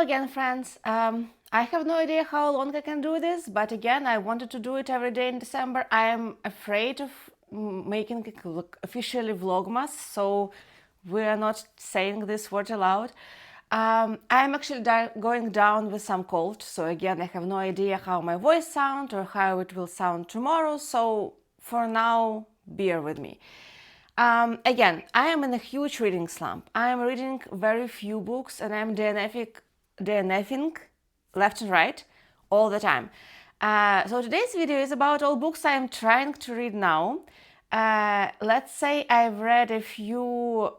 again, friends. I have no idea how long I can do this, but again, I wanted to do it every day in December. I am afraid of making it look officially Vlogmas, so we are not saying this word aloud. I'm actually going down with some cold, so again, I have no idea how my voice sounds or how it will sound tomorrow, so for now, bear with me. Again, I am in a huge reading slump. I am reading very few books and I'm DNFing left and right all the time. So today's video is about all books I am trying to read now. Let's say I've read a few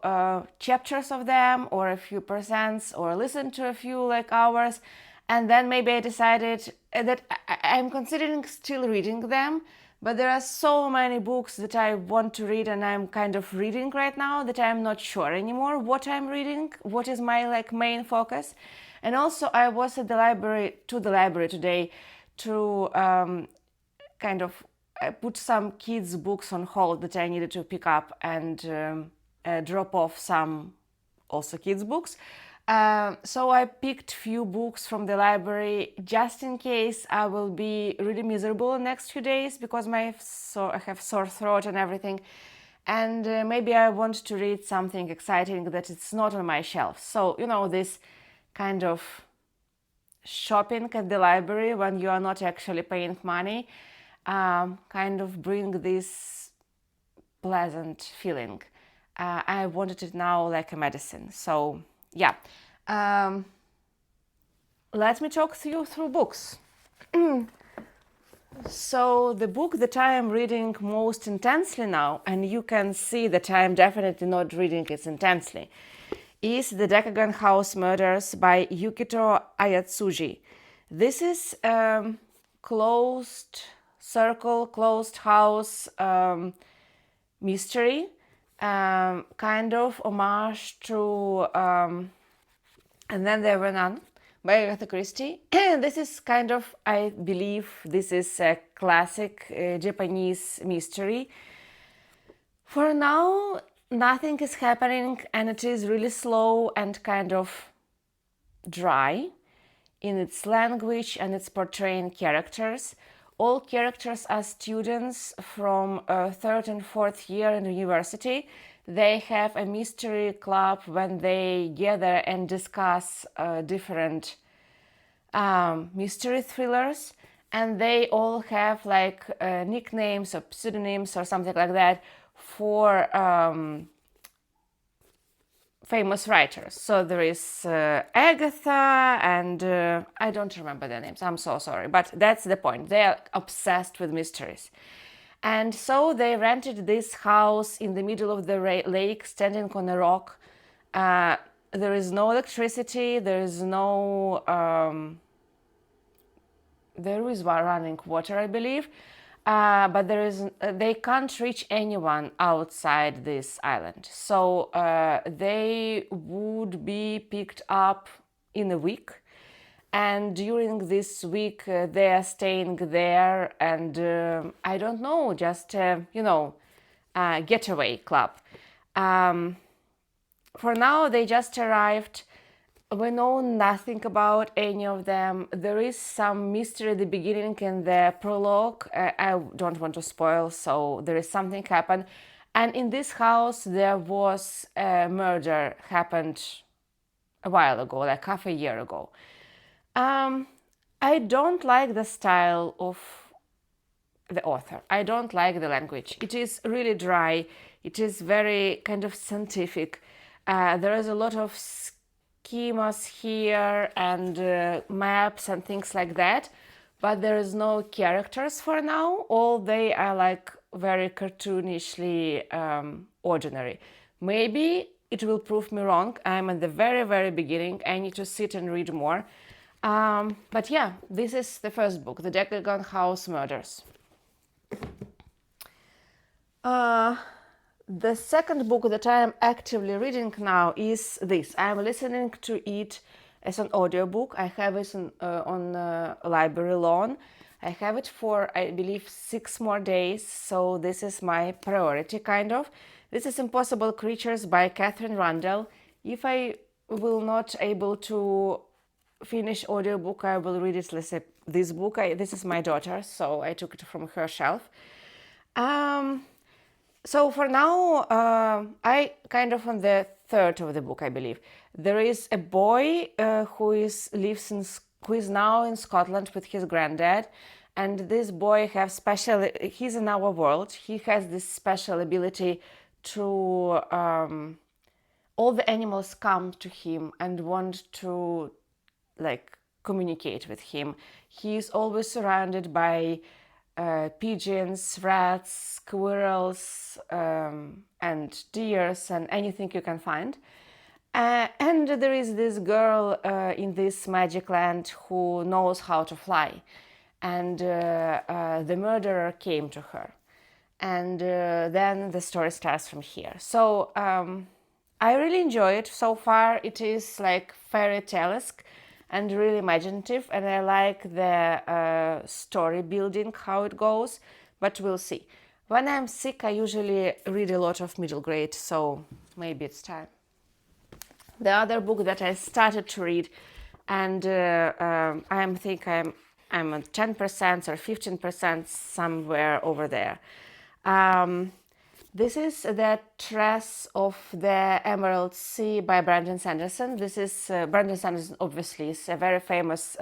chapters of them or a few percents or listened to a few hours, and then maybe I decided that I'm considering still reading them. But there are so many books that I want to read and I'm kind of reading right now that I'm not sure anymore what I'm reading, what is my main focus. And also I was at the library today to kind of put some kids' books on hold that I needed to pick up and drop off some also kids' books. So I picked few books from the library just in case I will be really miserable the next few days because I have sore throat and everything, and maybe I want to read something exciting that it's not on my shelf. So this kind of shopping at the library when you are not actually paying money kind of bring this pleasant feeling. I wanted it now like a medicine. So yeah, let me talk to you through books. So the book that I am reading most intensely now, and you can see that I am definitely not reading it intensely, is The Decagon House Murders by Yukito Ayatsuji. This is closed house mystery, kind of homage to And Then There Were None by Agatha Christie. This is kind of, I believe, this is a classic Japanese mystery. For now, nothing is happening and it is really slow and kind of dry in its language and its portraying characters. All characters are students from third and fourth year in university. They have a mystery club when they gather and discuss different mystery thrillers, and they all have nicknames or pseudonyms or something like that for famous writers. So there is Agatha and I don't remember their names, I'm so sorry, but that's the point. They are obsessed with mysteries. And so they rented this house in the middle of the lake, standing on a rock. There is no electricity, there is no... there is running water, I believe. But they can't reach anyone outside this island. So they would be picked up in a week. And during this week, they are staying there and, I don't know, just, getaway club. For now, they just arrived. We know nothing about any of them. There is some mystery at the beginning in the prologue. I don't want to spoil, so there is something happened. And in this house, there was a murder happened a while ago, like half a year ago. I don't like the style of the author. I don't like the language. It is really dry. It is very kind of scientific. There is a lot of schemas here and maps and things like that, but there is no characters for now. All they are very cartoonishly ordinary. Maybe it will prove me wrong. I'm at the very, very beginning. I need to sit and read more. But yeah, this is the first book, The Decagon House Murders. The second book that I am actively reading now is this. I am listening to it as an audiobook. I have it on library loan. I have it for, I believe, 6 more days, so this is my priority, kind of. This is Impossible Creatures by Catherine Rundell. If I will not able to finish audiobook, I will read it. Let's say this book, this is my daughter, so I took it from her shelf. So for now, I kind of on the third of the book, I believe. There is a boy who is now in Scotland with his granddad, and this boy have special. He's in our world. He has this special ability to. All the animals come to him and want to, like, communicate with him. He is always surrounded by pigeons, rats, squirrels, and deers, and anything you can find. And there is this girl in this magic land who knows how to fly. And the murderer came to her. And then the story starts from here. So I really enjoy it. So far, it is like fairy tale-esque and really imaginative, and I like the story building, how it goes, but we'll see. When I'm sick, I usually read a lot of middle grade, so maybe it's time. The other book that I started to read, and I think I'm at 10% or 15%, somewhere over there. This is The Tress of the Emerald Sea by Brandon Sanderson. This is Brandon Sanderson, obviously, is a very famous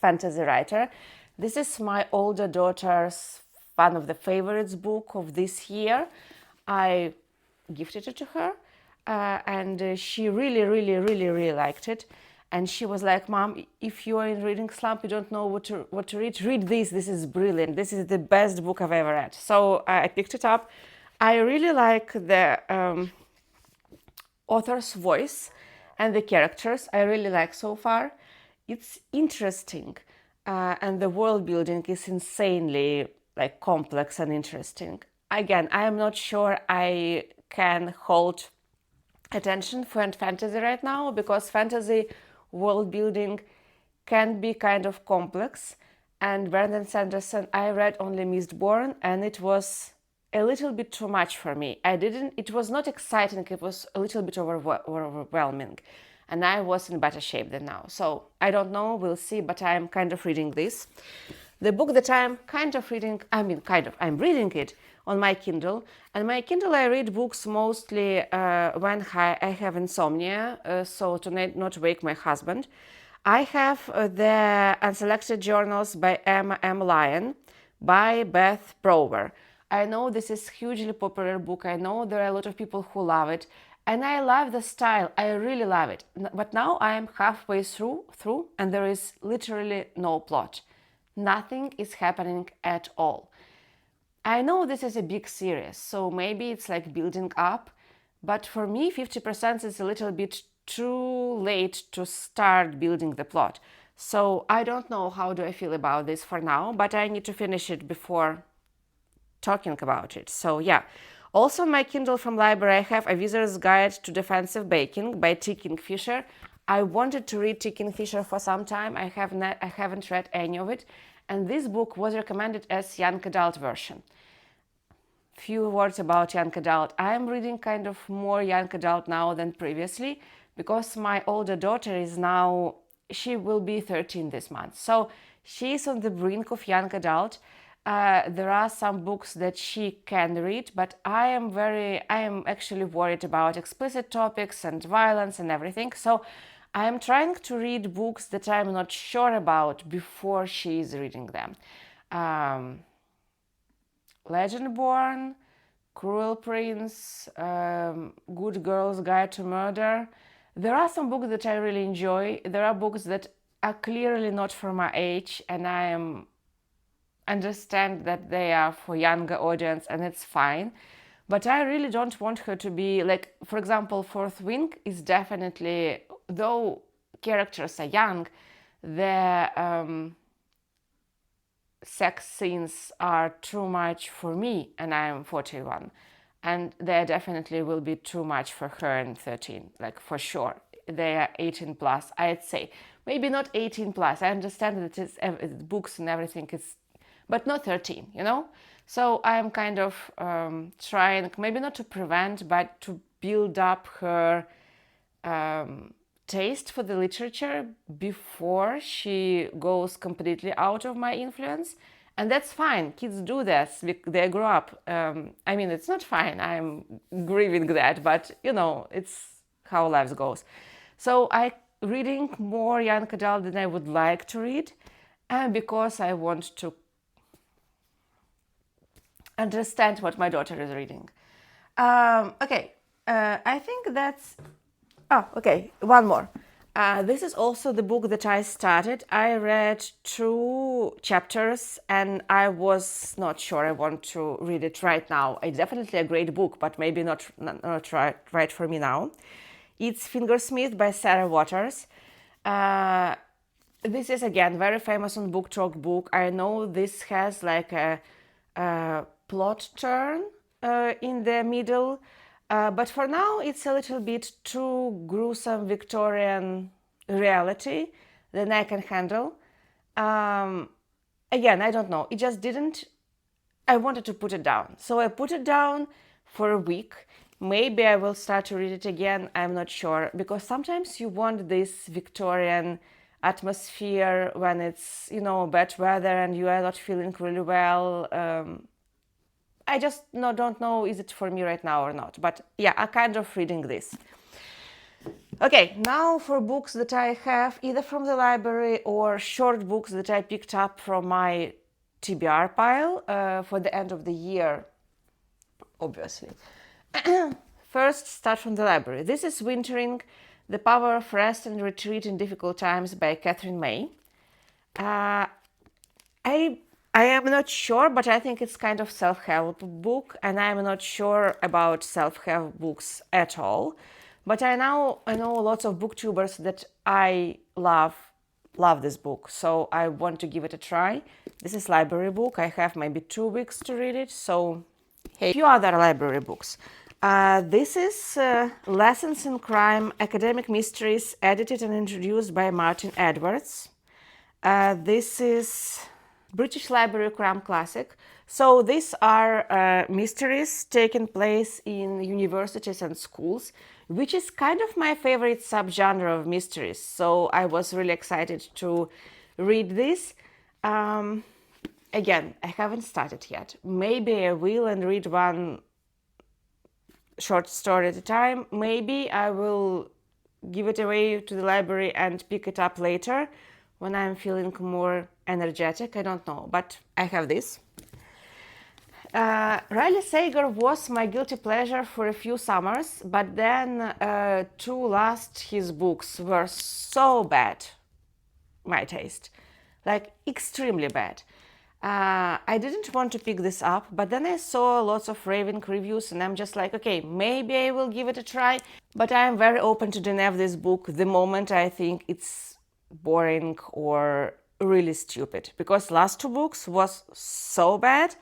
fantasy writer. This is my older daughter's one of the favorites book of this year. I gifted it to her, and she really liked it. And she was like, "Mom, if you are in reading slump, you don't know what to read, read this. This is brilliant. This is the best book I've ever read." So I picked it up. I really like the author's voice and the characters. I really like so far. It's interesting, and the world building is insanely like complex and interesting. Again, I am not sure I can hold attention for fantasy right now, because fantasy world building can be kind of complex. And Brandon Sanderson, I read only Mistborn, and it was a little bit too much for me. It was not exciting, it was a little bit overwhelming. And I was in better shape than now. So I don't know, we'll see, but I'm kind of reading this. The book that I'm kind of reading, I'm reading it on my Kindle. And my Kindle, I read books mostly when I have insomnia, so to not wake my husband. I have the Unselected Journals by Emma M. Lyon by Beth Brower. I know this is a hugely popular book. I know there are a lot of people who love it. And I love the style. I really love it. But now I am halfway through, and there is literally no plot. Nothing is happening at all. I know this is a big series, so maybe it's like building up. But for me, 50% is a little bit too late to start building the plot. So I don't know how do I feel about this for now, but I need to finish it before talking about it. So yeah. Also, my Kindle from library, I have A Wizard's Guide to Defensive Baking by T. Kingfisher. I wanted to read T. Kingfisher for some time. I haven't read any of it. And this book was recommended as young adult version. Few words about young adult. I am reading kind of more young adult now than previously, because my older daughter is now, she will be 13 this month. So she is on the brink of young adult. There are some books that she can read, but I am actually worried about explicit topics and violence and everything. So I am trying to read books that I'm not sure about before she is reading them. Legendborn, Cruel Prince, Good Girl's Guide to Murder. There are some books that I really enjoy. There are books that are clearly not for my age, and I understand that they are for younger audience, and it's fine. But I really don't want her to be like, for example, Fourth Wing is definitely, though characters are young, the sex scenes are too much for me, and I am 41. And they definitely will be too much for her and 13, like for sure. They are 18 plus, I'd say. Maybe not 18 plus. I understand that it's books and everything, but not 13, you know? So I'm kind of trying, maybe not to prevent, but to build up her taste for the literature before she goes completely out of my influence. And that's fine. Kids do this. They grow up. I mean, it's not fine. I'm grieving that, but it's how life goes. So I reading more young adult than I would like to read, and because I want to understand what my daughter is reading. Okay, I think that's. Oh, okay, one more. This is also the book that I started. I read 2 chapters and I was not sure I want to read it right now. It's definitely a great book, but maybe not right for me now. It's Fingersmith by Sarah Waters. This is again very famous on Book Talk book. I know this has like a plot turn in the middle, but for now it's a little bit too gruesome Victorian reality than I can handle. Again, I don't know. It just didn't. I wanted to put it down, so I put it down for a week. Maybe I will start to read it again. I'm not sure, because sometimes you want this Victorian atmosphere when it's bad weather and you are not feeling really well. I just don't know is it for me right now or not, but yeah, I'm kind of reading this. Okay, now for books that I have either from the library or short books that I picked up from my TBR pile for the end of the year, obviously. First, start from the library. This is Wintering, The Power of Rest and Retreat in Difficult Times by Catherine May. I am not sure, but I think it's kind of self-help book, and I'm not sure about self-help books at all. But I know lots of booktubers that I love this book, so I want to give it a try. This is library book. I have maybe 2 weeks to read it, so hey. A few other library books. This is Lessons in Crime, Academic Mysteries, edited and introduced by Martin Edwards. This is British Library Crime Classic. So these are mysteries taking place in universities and schools, which is kind of my favorite subgenre of mysteries. So I was really excited to read this. Again, I haven't started yet. Maybe I will and read one short story at a time. Maybe I will give it away to the library and pick it up later when I'm feeling more energetic. I don't know, but I have this. Riley Sager was my guilty pleasure for a few summers, but then 2 last his books were so bad, my taste, like extremely bad. I didn't want to pick this up, but then I saw lots of raving reviews and I'm just like, okay, maybe I will give it a try. But I am very open to DNF this book the moment I think it's boring or really stupid, because last 2 books was so bad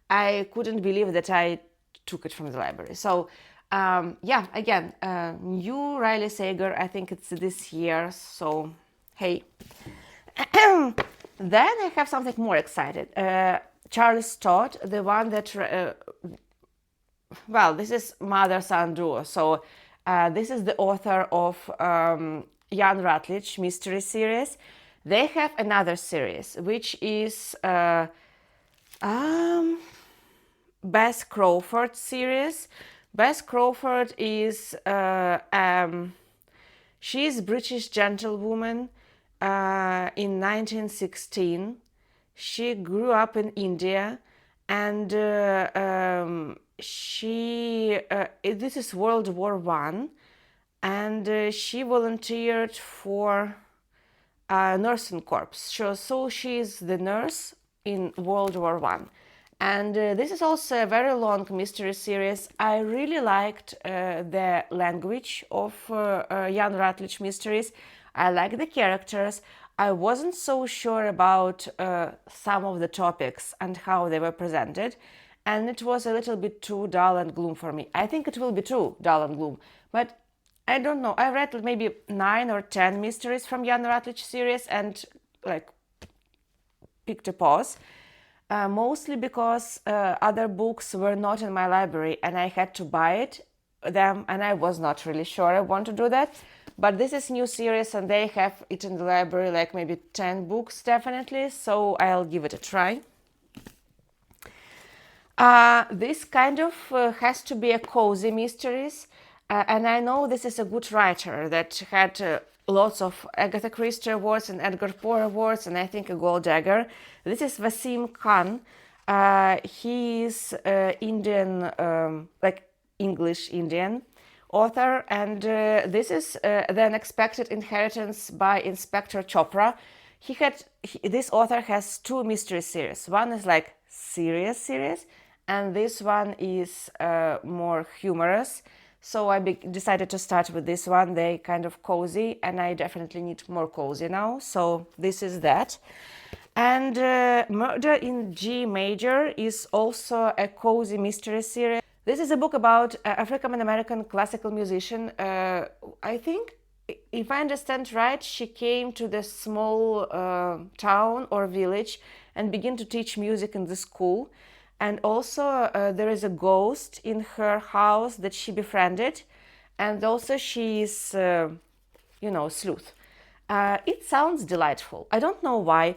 I couldn't believe that I took it from the library. So yeah, again, new Riley Sager, I think it's this year, so hey. Then I have something more excited. Charles Todd, the one that, well, this is mother-son duo. So this is the author of Jan Rutledge mystery series. They have another series, which is Bess Crawford series. Bess Crawford is she's a British gentlewoman. In 1916, she grew up in India, and this is World War I, and she volunteered for nursing corps. So she's the nurse in World War I. And this is also a very long mystery series. I really liked the language of Jan Rutledge mysteries. I like the characters. I wasn't so sure about some of the topics and how they were presented, and it was a little bit too dull and gloom for me. I think it will be too dull and gloom, but I don't know. I read maybe 9 or 10 mysteries from Jan Rutledge series and like picked a pause. Mostly because other books were not in my library and I had to buy them, and I was not really sure I want to do that. but this is new series and they have it in the library, like maybe 10 books definitely, so I'll give it a try. This kind of has to be a cozy mysteries, and I know this is a good writer that had lots of Agatha Christie awards and Edgar Poe awards, and I think a gold dagger. This is Wasim Khan. He is Indian, like English Indian author, and this is The Unexpected Inheritance by Inspector Chopra. This author has two mystery series. One is like serious series, and this one is more humorous. So I decided to start with this one. They kind of cozy, and I definitely need more cozy now. So this is that. And Murder in G Major is also a cozy mystery series. This is a book about African-American classical musician. I think, if I understand right, she came to the small town or village and began to teach music in the school. And also there is a ghost in her house that she befriended. And also she is, sleuth. It sounds delightful. I don't know why.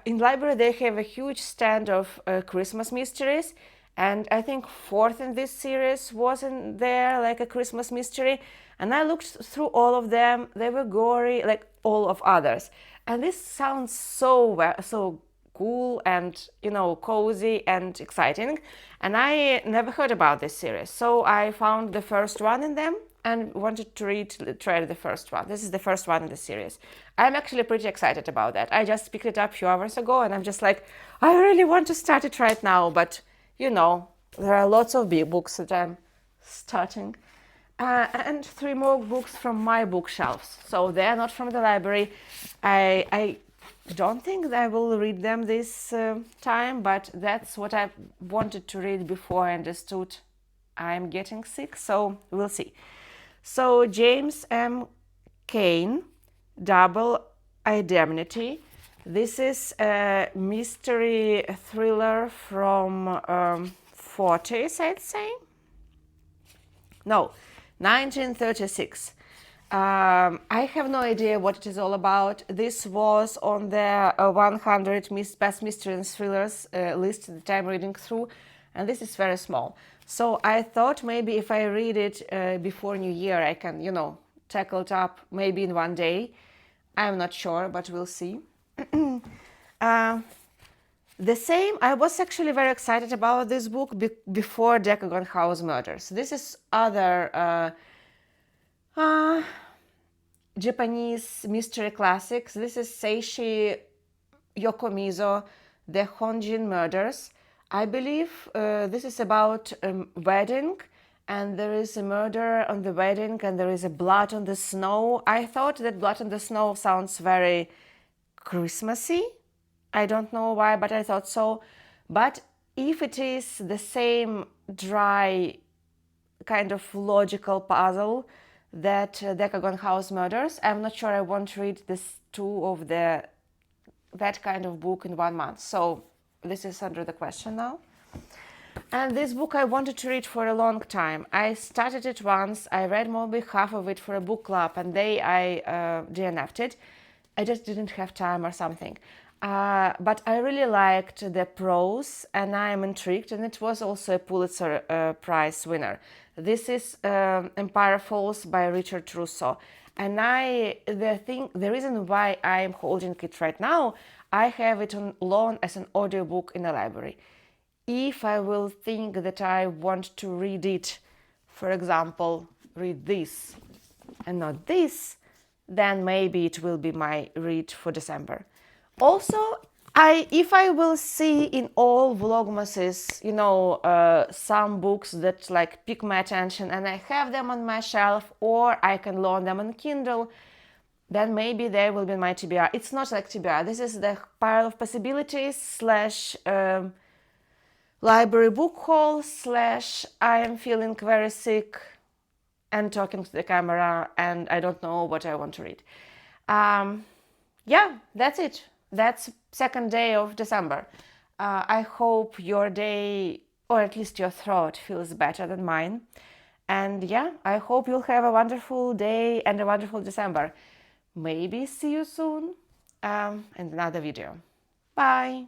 In library they have a huge stand of Christmas mysteries, and I think fourth in this series wasn't there, like a Christmas mystery. And I looked through all of them. They were gory, like all of others. And this sounds so cool and cozy and exciting. And I never heard about this series, so I found the first one in them and wanted to try the first one. This is the first one in the series. I'm actually pretty excited about that. I just picked it up a few hours ago, and I'm just like, I really want to start it right now, but there are lots of big books that I'm starting. And 3 more books from my bookshelves. So they're not from the library. I don't think that I will read them this time, but that's what I wanted to read before I understood I'm getting sick, so we'll see. So James M. Cain, Double Indemnity. This is a mystery thriller from 40s, I'd say. No, 1936. I have no idea what it is all about. This was on the 100 best mystery and thrillers list that I'm reading through, and this is very small. So I thought maybe if I read it before New Year, I can, tackle it up maybe in one day. I'm not sure, but we'll see. The same, I was actually very excited about this book before Decagon House Murders. This is other Japanese mystery classics. This is Seishi Yokomizo, The Honjin Murders. I believe this is about a wedding, and there is a murder on the wedding, and there is a blood on the snow. I thought that blood on the snow sounds very Christmassy. I don't know why, but I thought so. But if it is the same dry kind of logical puzzle that Decagon House Murders, I'm not sure I want to read this two of that kind of book in 1 month. So this is under the question now. And this book I wanted to read for a long time. I started it once, I read maybe half of it for a book club, and I DNF'd it. I just didn't have time or something. But I really liked the prose, and I am intrigued, and it was also a Pulitzer Prize winner. This is Empire Falls by Richard Russo. And the reason why I am holding it right now, I have it on loan as an audiobook in a library. If I will think that I want to read it, for example, read this and not this, then maybe it will be my read for December. Also, if I will see in all Vlogmases, some books that like pick my attention and I have them on my shelf, or I can loan them on Kindle, then maybe they will be my TBR. It's not like TBR. This is the pile of possibilities / library book haul / I am feeling very sick and talking to the camera and I don't know what I want to read. Yeah, that's it. That's second day of December. I hope your day, or at least your throat, feels better than mine. And yeah, I hope you'll have a wonderful day and a wonderful December. Maybe see you soon in another video. Bye!